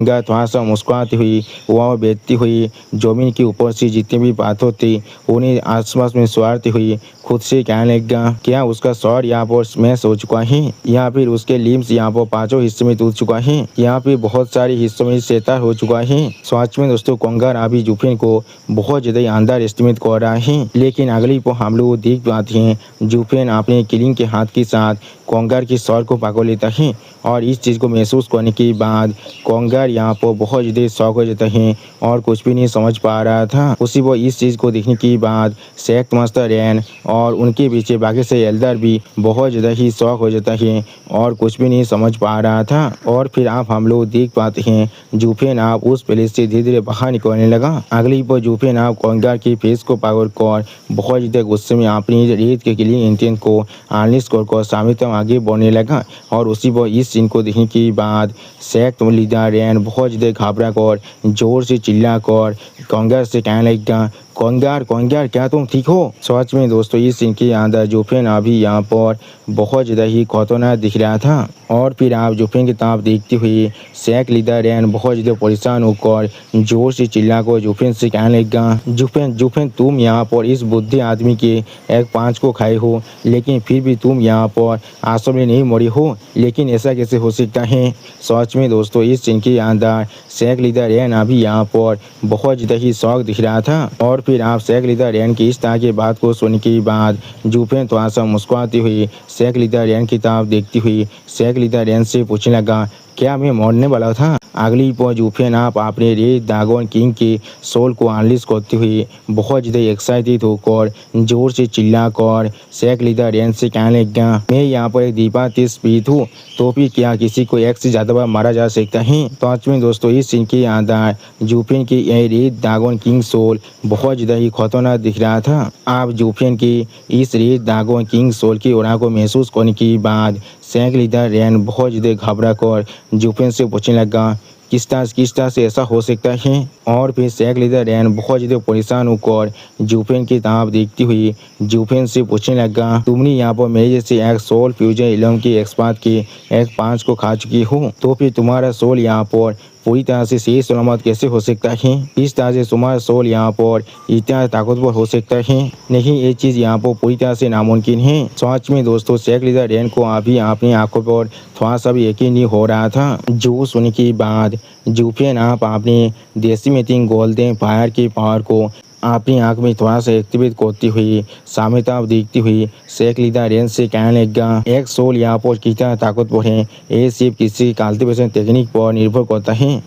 गंगा थोड़ा-सा मुस्कुराती हुई वहाँ बैठती हुई ज़मीन के ऊपर से जितनी भी बातें थी, उन्हें आस-पास में सवारती हुई खुद से कहने लगा, क्या उसका सर यहाँ पर स्मैश हो चुका है या फिर उसके लिम्स यहाँ पर पाँचों हिस्से में टूट चुका है, यहाँ पे बहुत सारे हिस्सों में सेता हो चुका है। सच में दोस्तों कंगार अभी जुफिन को बहुत ज़्यादा अंडर एस्टिमेट कर रहा है, लेकिन अगली को हम लोग देख पाते हैं जुफिन अपने किलिंग के हाथ के साथ कंगार के सर को पकड़ लेता है और इस चीज़ को महसूस करने के बाद कंगार यहाँ पर बहुत ज़्यादा शौक हो जाता है और कुछ भी नहीं समझ पा रहा था। उसी वो इस चीज़ को देखने के बाद शेख मास्टर रैन और उनके पीछे बाकी से एल्डर भी बहुत ज़्यादा ही शौक हो जाता है और कुछ भी नहीं समझ पा रहा था। और फिर आप हम लोग देख पाते हैं जुफिन आप उस प्लेस से धीरे धीरे बाहर निकलने लगा। अगली पर जुफिन आप कंगार की फेस को पकड़ कर बहुत ज़्यादा गुस्से में अपनी रेत के किलिंग इंटेंट को अनलिस्ट कर सामने तक आगे बढ़ने लगा। और उसी पर इस सीन को देखने के बाद शेख लीडर रैन बहुत ज़्यादा घबरा कर जोर से चिल्ला कर कंगार से कहने लगा, कंगार कंगार क्या तुम ठीक हो। सच में दोस्तों इस सीन के अंदर जुफिन अभी यहाँ पर बहुत ज़्यादा ही खतरनाक दिख रहा था। और फिर आप जुफिन की तरफ देखते हुए शेख लीडर रैन बहुत ज़्यादा परेशान होकर जोर से चिल्ला कर जुफिन से कहने लगा, जुफिन जुफिन तुम यहाँ पर इस बुद्धि आदमी के एक पाँच को खाए हो, लेकिन फिर भी तुम यहाँ पर आंसू में नहीं मरी हो, लेकिन ऐसा कैसे हो सकता है। सच में दोस्तों इस सीन के अंदर शेख लीडर रैन अभी यहाँ पर बहुत ज़्यादा ही शौक दिख रहा था। और फिर आप शेख लीडर रैन की इस तरह की बात को सुनने के बाद जुफिन थोड़ा सा मुस्कुराती हुई शेख लीडर रैन की तरफ देखती हुई शेख लीडर रैन से पूछने लगा, क्या मैं मरने वाला था। अगली पर जुफिन आप अपने रेड ड्रैगन किंग के सोल को अनलीश करते हुए बहुत ज़्यादा एक्साइटेड होकर जोर से चिल्लाकर शेख लीडर रैन से कहने लगा, मैं यहाँ पर एक दीपा तेज स्पीड हूँ, तो भी क्या किसी को एक से ज़्यादा बार मारा जा सकता है। तो आज में दोस्तों इस सीन के अंदर जुफिन की रेड ड्रैगन किंग सोल बहुत ज़्यादा ही खतरनाक दिख रहा था। आप जुफिन की इस रेड ड्रैगन किंग सोल की उड़ा को महसूस करने के बाद शेख लीडर रैन बहुत ज़्यादा घबरा कर जुफिन से पूछने लगा, किस तरह से ऐसा हो सकता है। और फिर शेख लीडर रैन बहुत ज़्यादा परेशान होकर जुफिन की तरफ देखती हुई जुफिन से पूछने लगा, तुमने यहाँ पर मेरे जैसे एक सोल फ्यूजन इलम के एक्सपर्ट के एक पाँच को खा चुकी हो, तो फिर तुम्हारा सोल यहाँ पर पूरी तरह से सही सलामत कैसे हो सकता है। इस तरह से तुम्हारा सोल यहाँ पर इतना ताकतवर हो सकता है, नहीं ये चीज़ यहाँ पर पूरी तरह से नामुमकिन है। सच में दोस्तों शेख लीडर रैन को अभी अपनी आंखों पर थोड़ा सा भी यकीन नहीं हो रहा था। जो सुनने के बाद जुफिन आप अपनी डेसिमेटिंग गोल्डन फायर की पावर को अपनी आंख में थोड़ा सा एक्टिवेट करती हुई सामने तरफ देखती हुई शेख लीडर रैन से कहने लगा, एक सोल यहाँ पर कितना ताकतवर है ये सिर्फ किसी कल्टीवेशन टेक्निक पर निर्भर करता है।